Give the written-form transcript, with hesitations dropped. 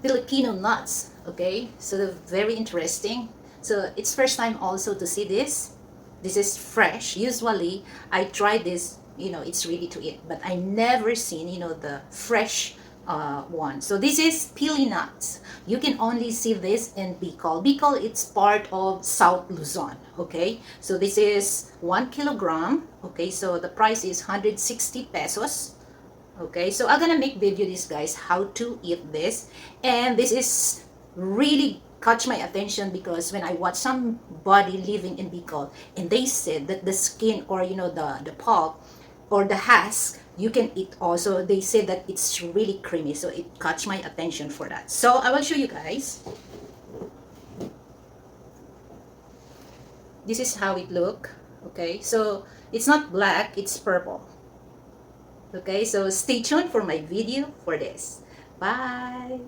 Filipino nuts. Okay, so they're very interesting. So it's first time also to see this. This is fresh. Usually I try this, it's ready to eat, but I never seen, the fresh one. So this is pili nuts. You can only see this in Bicol. Bicol, it's part of South Luzon. Okay, so this is 1 kilogram. Okay, so the price is 160 pesos. Okay, so I'm gonna make video this, guys, how to eat this. And this is really catch my attention because when I watch somebody living in Bicol and they said that the skin, or the pulp or the husk, you can eat also. They say that it's really creamy, so it catch my attention for that. So I will show you guys. This is how it look. Okay, so it's not black, it's purple. Okay, so stay tuned for my video for this. Bye!